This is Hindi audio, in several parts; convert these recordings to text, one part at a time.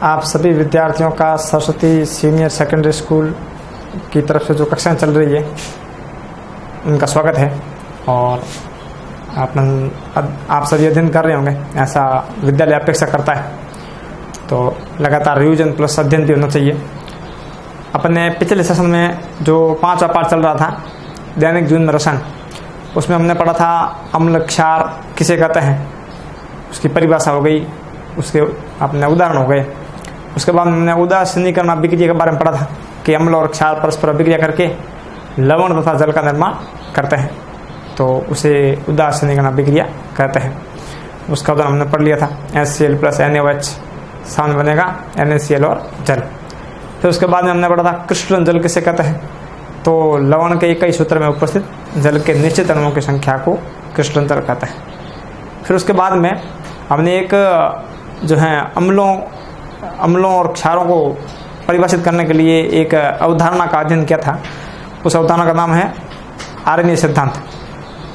आप सभी विद्यार्थियों का सरस्वती सीनियर सेकेंडरी स्कूल की तरफ से जो कक्षाएं चल रही है उनका स्वागत है। और आप सभी अध्ययन कर रहे होंगे, ऐसा विद्यालय अपेक्षा करता है। तो लगातार रिवीजन प्लस अध्ययन भी होना चाहिए। अपने पिछले सेशन में जो 5वां पाठ चल रहा था दैनिक जीवन में रसायन, उसमें हमने पढ़ा था अम्ल क्षार किसे कहते हैं, उसकी परिभाषा हो गई, उसके अपने उदाहरण हो गए। उसके बाद हमने उदासीनीकरण अभिक्रिया के बारे में पढ़ा था कि अम्ल और क्षार परस्पर अभिक्रिया करके लवण तथा जल का निर्माण करते हैं, तो उसे उदासीनीकरण अभिक्रिया कहते हैं। उसका उदाहरण हमने पढ़ लिया था HCl प्लस NaOH, सामने बनेगा NaCl और जल। फिर उसके बाद में हमने पढ़ा था क्रिस्टलन जल किसे कहते हैं, तो लवण के इकाई सूत्र में उपस्थित जल के निश्चित अणुओं की संख्या को क्रिस्टलन जल कहते हैं। फिर उसके बाद में हमने एक जो है अम्लों और क्षारों को परिभाषित करने के लिए एक अवधारणा का अध्ययन किया था। उस अवधारणा का नाम है आर्यनियस सिद्धांत।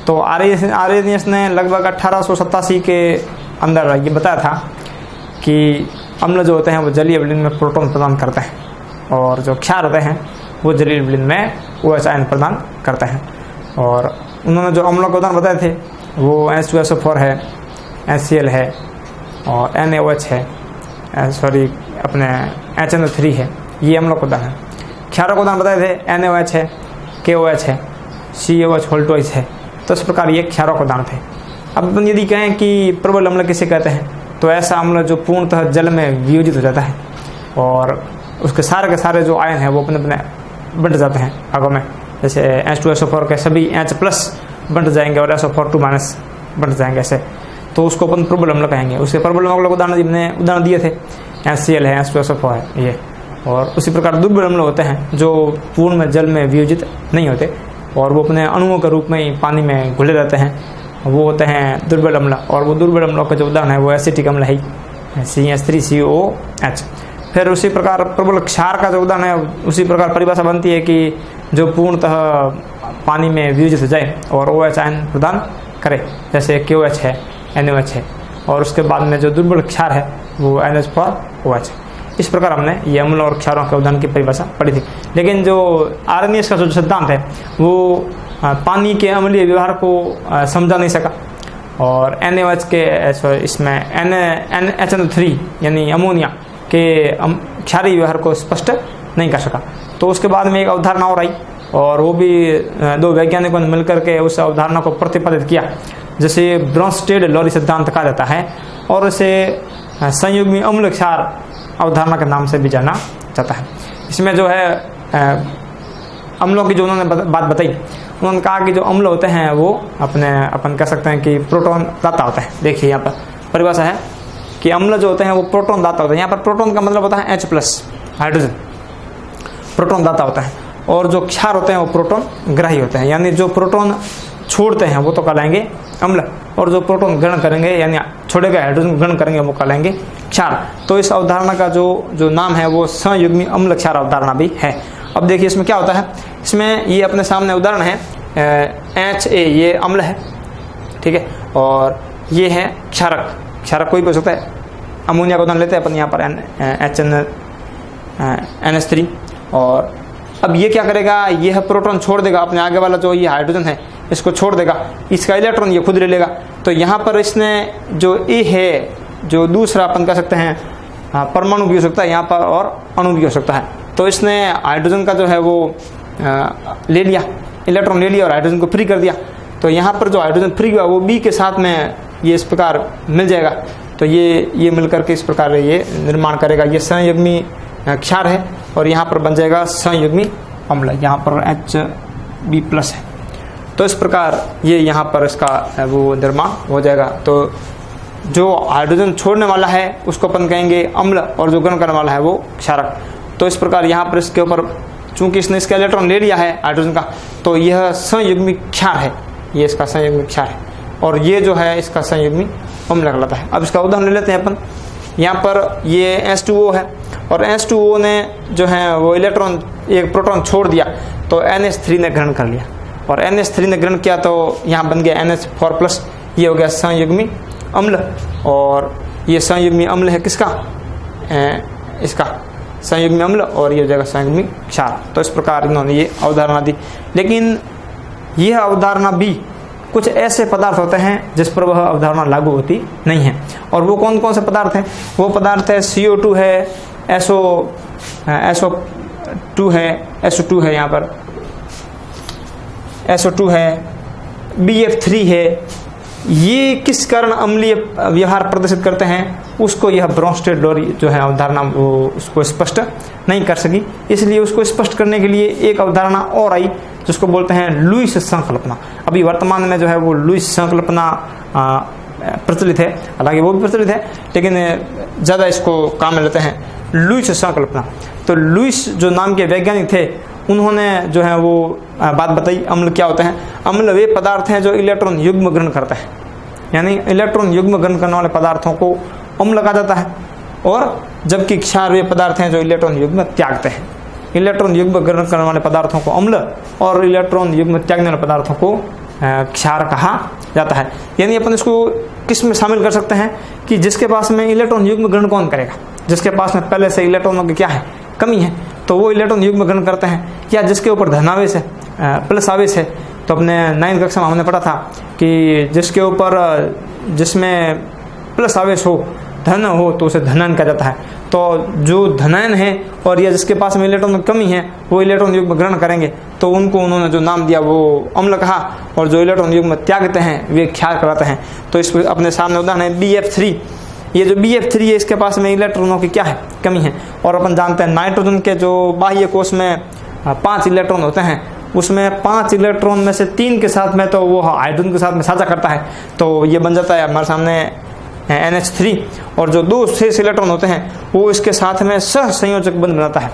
तो आर्यनियस ने लगभग 1887 के अंदर ये बताया था कि अम्ल जो होते हैं वो जलीय विलयन में प्रोटॉन प्रदान करते हैं और जो क्षार होते हैं वो जलीय विलयन में OH आयन प्रदान करते हैं। और उन्होंने जो अम्लों के उदाहरण बताए थे वो H2SO4 है, HCl है और NaOH है, अपने HNO3 है, ये अम्लों का उदाहरण है। क्षारों का उदाहरण बताए थे NaOH है, KOH है, COH है। तो इस प्रकार ये क्षारों का उदाहरण थे। अब यदि कहें कि प्रबल अम्ल किसे कहते हैं, तो ऐसा अम्ल जो पूर्णतः जल में वियोजित हो जाता है और उसके सारे के सारे जो आयन है वो अपने अपने बंट जाते हैं भागों में। जैसे H2SO4 के सभी H+ बंट जाएंगे और SO4 बंट जाएंगे ऐसे, तो उसको अपन प्रबल अम्ल कहेंगे। उसके प्रबल अम्ल को उदाहरण दिए थे, HCl है, H2SO4 है ये। और उसी प्रकार दुर्बल अम्ल होते हैं जो पूर्ण में जल में वियोजित नहीं होते और वो अपने अणुओं के रूप में ही पानी में घुले रहते हैं, वो होते हैं दुर्बल अम्ल। और वो दुर्बल अम्लों का जो उदाहरण है वो एसिटिक अम्ल है, CH3COH। फिर उसी प्रकार प्रबल क्षार का जो उदाहरण है उसी प्रकार परिभाषा बनती है कि जो पूर्णतः पानी में वियोजित हो जाए और OH आयन प्रदान करे, जैसे KOH है, NaOH है। और उसके बाद में जो दुर्बल क्षार है वो NH4OH। इस प्रकार हमने ये अम्ल और क्षारों के उदाहरण की परिभाषा पढ़ी थी। लेकिन जो आर्यनियस का जो सिद्धांत है वो पानी के अम्लीय व्यवहार को समझा नहीं सका और NaOH के इसमें HNO3 यानी अमोनिया के क्षारीय व्यवहार को स्पष्ट नहीं कर सका। तो उसके बाद में एक अवधारणा और आई और वो भी दो वैज्ञानिकों ने मिलकर के उस अवधारणा को प्रतिपादित किया, जैसे ब्रॉन्स्टेड-लोरी सिद्धांत कहा जाता है और इसे संयुग्मी अम्ल क्षार अवधारणा के नाम से भी जाना जाता है। इसमें जो है अम्लों की जो उन्होंने बात बताई, उन्होंने कहा कि जो अम्ल होते हैं वो अपन कह सकते हैं कि प्रोटॉन दाता होता है। देखिए यहाँ पर परिभाषा है कि अम्ल जो होते हैं वो प्रोटॉन दाता होते हैं। यहाँ पर प्रोटॉन का मतलब होता है H+ हाइड्रोजन, प्रोटॉन दाता होता है। और जो क्षार होते हैं वो प्रोटॉन ग्राही होते हैं, यानी जो प्रोटॉन छोड़ते हैं वो तो कहलाएंगे अम्ल और जो प्रोटॉन ग्रहण करेंगे यानी छोड़े गए हाइड्रोजन ग्रहण करेंगे वो कहलाएंगे क्षार। तो इस अवधारणा का जो नाम है वो संयुग्मी अम्ल क्षार अवधारणा भी है। अब देखिए इसमें क्या होता है, इसमें ये अपने सामने उदाहरण है HA, ये अम्ल है, ठीक है, और ये है क्षारक। क्षारक कोई भी हो सकता है। अमोनिया का उदाहरण लेते हैं अपन यहाँ पर NH3। और अब ये क्या करेगा, ये है प्रोटॉन छोड़ देगा, अपने आगे वाला जो ये हाइड्रोजन है इसको छोड़ देगा, इसका इलेक्ट्रॉन ये खुद ले लेगा। तो यहाँ पर इसने जो ए है, जो दूसरा अपन कह सकते हैं परमाणु भी हो सकता है यहाँ पर और अणु भी हो सकता है। तो इसने हाइड्रोजन का जो है वो ले लिया, इलेक्ट्रॉन ले लिया और हाइड्रोजन को फ्री कर दिया। तो यहाँ पर जो हाइड्रोजन फ्री हुआ वो बी के साथ में ये इस प्रकार मिल जाएगा। तो ये मिलकर के इस प्रकार ये निर्माण करेगा। ये संयुग्मी क्षार है और यहाँ पर बन जाएगा संयुग्मी अम्ल, यहाँ पर Hb+ है। तो इस प्रकार ये यहाँ पर इसका वो निर्माण हो जाएगा। तो जो हाइड्रोजन छोड़ने वाला है उसको अपन कहेंगे अम्ल और जो ग्रहण करने वाला है वो क्षारक। तो इस प्रकार यहाँ पर इसके ऊपर चूंकि इसने इसका इलेक्ट्रॉन ले लिया है हाइड्रोजन का, तो यह संयुग्मी क्षार है, ये इसका संयुग्मी क्षार है और ये जो है इसका संयुग्मी अम्ल कहलाता है। अब इसका उदाहरण ले लेते हैं अपन। यहाँ पर ये H2O है और H2O ने जो है वो इलेक्ट्रॉन एक प्रोटॉन छोड़ दिया, तो NH3 ने ग्रहण कर लिया और NH3 ने ग्रहण किया तो यहाँ बन गया NH4+, ये हो गया संयुग्मी अम्ल। और ये संयुग्मी अम्ल है किसका, इसका संयुग्मी अम्ल और ये हो जाएगा संयुग्मी क्षार। तो इस प्रकार इन्होंने ये अवधारणा दी। लेकिन यह अवधारणा भी कुछ ऐसे पदार्थ होते हैं जिस पर वह अवधारणा लागू होती नहीं है। और वो कौन कौन से पदार्थ हैं? वो पदार्थ है CO2 है, SO2 है, SO2 है, यहाँ पर SO2 है, BF3 है। ये किस कारण अम्लीय व्यवहार प्रदर्शित करते हैं, उसको यह ब्रोंस्टेड लोरी जो है अवधारणा वो उसको स्पष्ट नहीं कर सकी। इसलिए उसको स्पष्ट करने के लिए एक अवधारणा और आई जिसको बोलते हैं लुईस संकल्पना। अभी वर्तमान में जो है वो लुईस संकल्पना प्रचलित है, हालांकि वो भी प्रचलित है लेकिन ज़्यादा इसको काम में लेते हैं लुईस संकल्पना। तो लुईस जो नाम के वैज्ञानिक थे उन्होंने जो है वो बात बताई अम्ल क्या होते हैं। अम्ल वे पदार्थ हैं जो इलेक्ट्रॉन युग्म ग्रहण करते हैं, यानी इलेक्ट्रॉन युग्म ग्रहण करने वाले पदार्थों को अम्ल कहा जाता है। और जबकि क्षार वे पदार्थ हैं जो इलेक्ट्रॉन युग्म त्यागते हैं। इलेक्ट्रॉन युग्म ग्रहण करने वाले पदार्थों को अम्ल और इलेक्ट्रॉन युग्म त्यागने वाले पदार्थों को क्षार कहा जाता है। यानी अपन इसको किस में शामिल कर सकते हैं कि जिसके पास में इलेक्ट्रॉन युग्म ग्रहण कौन करेगा, जिसके पास में पहले से इलेक्ट्रॉनों की क्या है, कमी है, तो वो इलेक्ट्रॉन युग्म ग्रहण करते हैं। या जिसके ऊपर धनावेश है, प्लस आवेश है, तो अपने 9वीं कक्षा में हमने पढ़ा था कि जिसके ऊपर जिसमें प्लस आवेश हो, धन हो, तो उसे धनायन कहा जाता है। तो जो धनायन है और या जिसके पास में इलेक्ट्रॉन की कमी है वो इलेक्ट्रॉन युग्म ग्रहण करेंगे, तो उनको उन्होंने जो नाम दिया वो अम्ल कहा। और जो इलेक्ट्रॉन युग्म त्यागते हैं वे क्षार कहलाते हैं। तो इस अपने सामने उदाहरण है BF3। ये जो BF3 है इसके पास में इलेक्ट्रॉनों की क्या है, कमी है। और अपन जानते हैं नाइट्रोजन के जो बाह्य कोश में 5 इलेक्ट्रॉन होते हैं, उसमें 5 इलेक्ट्रॉन में से 3 के साथ में तो वो हाइड्रोजन के साथ में साझा करता है, तो ये बन जाता है हमारे सामने NH3। और जो 2 शेष इलेक्ट्रॉन होते हैं वो इसके साथ में सहसंयोजक बंध बनाता है।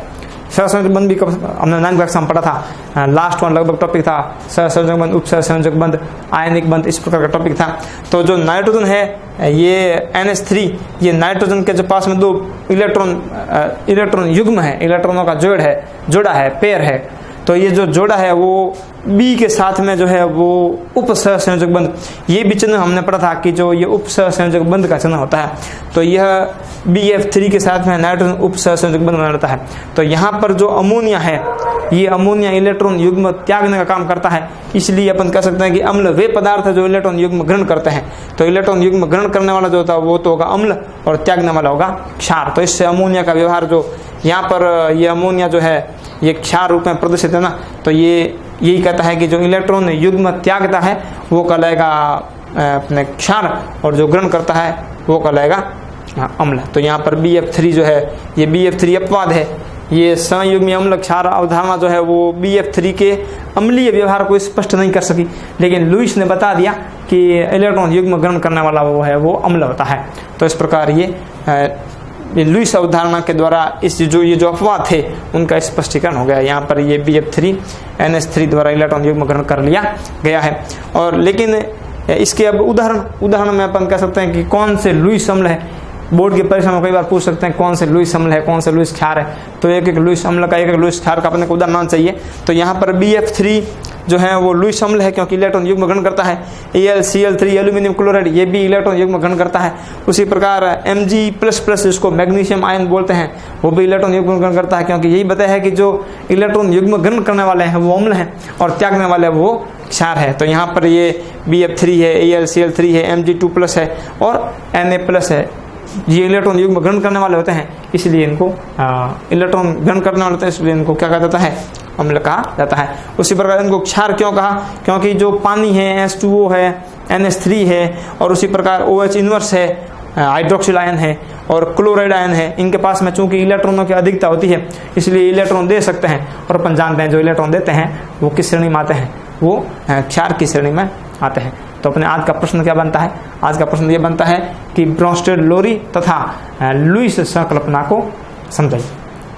सहसंयोजक बंध भी हमने 9वीं कक्षा में पढ़ा था, लास्ट वन लगभग टॉपिक था सहसंयोजक बंध, उपसहसंयोजक बंध, आयनिक बंध, इस प्रकार का टॉपिक था। तो जो नाइट्रोजन है ये NH3, ये नाइट्रोजन के जो पास में 2 इलेक्ट्रॉन युग्म है, इलेक्ट्रॉनों का जोड़ा है, पेयर है। तो ये जो जोड़ा है वो B के साथ में जो है वो उपसहसंयोजक बंध, ये भी चिन्ह हमने पढ़ा था कि जो ये उपसहसंयोजक बंध का चिन्ह होता है। तो यह BF3 के साथ में नाइट्रोजन उपसहसंयोजक बंध बना रहता है। तो यहाँ पर जो अमोनिया है, ये अमोनिया इलेक्ट्रॉन युग्म त्यागने का काम करता है। इसलिए अपन कह सकते हैं कि अम्ल वे पदार्थ है जो इलेक्ट्रॉन युग्म ग्रहण करते हैं। तो इलेक्ट्रॉन युग्म ग्रहण करने वाला जो होता है वो तो होगा अम्ल और त्यागने वाला होगा क्षार। तो इससे अमोनिया का व्यवहार जो यहाँ पर ये अमोनिया जो है ये क्षार रूप में प्रदर्शित है ना, तो ये यही कहता है कि जो इलेक्ट्रॉन युग्म त्यागता है वो कहलाएगा अपने क्षार, और जो ग्रहण करता है वो कहलाएगा अम्ल। तो यहाँ पर BF3 जो है ये BF3 अपवाद है। ये संयुग्मी अम्ल क्षार अवधारणा जो है वो BF3 के अम्लीय व्यवहार को स्पष्ट नहीं कर सकी, लेकिन लुईस ने बता दिया कि इलेक्ट्रॉन युग्म ग्रहण करने वाला वो है वो अम्ल होता है। तो इस प्रकार ये लुईस अवधारणा के द्वारा इस ये जो अपवाद थे उनका स्पष्टीकरण हो गया। यहाँ पर ये BF3 NH3 द्वारा इलेक्ट्रॉन युग्म ग्रहण कर लिया गया है। और लेकिन इसके अब उदाहरण में अपन कह सकते हैं कि कौन से लुईस अम्ल है। बोर्ड की परीक्षा में कई बार पूछ सकते हैं कौन से लुईस अम्ल है, कौन से लुईस क्षार है। तो एक लुईस अम्ल का, एक लुईस क्षार का अपने को उदाहरण चाहिए। तो यहाँ पर BF3 जो है वो लुईस अम्ल है क्योंकि इलेक्ट्रॉन युग्म ग्रहण करता है। AlCl3 एल्यूमिनियम क्लोराइड ये भी इलेक्ट्रॉन युग्म ग्रहण करता है। उसी प्रकार Mg++ जिसको मैग्नीशियम आयन बोलते हैं वो भी इलेक्ट्रॉन युग्म ग्रहण करता है, क्योंकि यही बताया है कि जो इलेक्ट्रॉन युग्म ग्रहण करने वाले हैं वो अम्ल हैं और त्यागने वाले वो क्षार है। तो यहाँ पर ये BF3 है, AlCl3 है, Mg2+ है और Na+ है। ये इलेक्ट्रॉन युग्म ग्रहण करने वाले होते हैं, इसलिए इनको इलेक्ट्रॉन ग्रहण करने वाले होते हैं, इसलिए इनको क्या कहा जाता है, अम्ल कहा जाता है। उसी प्रकार इनको क्षार क्यों कहा, क्योंकि जो पानी है H2O है, NH3 है और उसी प्रकार OH इनवर्स है, हाइड्रोक्सिल आयन है और क्लोराइड आयन है, इनके पास में चूंकि इलेक्ट्रॉनों की अधिकता होती है इसलिए इलेक्ट्रॉन दे सकते हैं। और अपन जानते हैं जो इलेक्ट्रॉन देते हैं वो किस श्रेणी में आते हैं, वो क्षार की श्रेणी में आते हैं। तो अपने आज का प्रश्न क्या बनता है, आज का प्रश्न ये बनता है कि ब्रोंस्टेड लोरी तथा लुईस संकल्पना को समझाइए।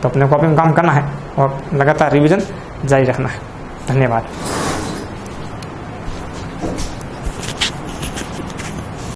तो अपने कॉपी में काम करना है और लगातार रिवीजन जारी रखना है। धन्यवाद।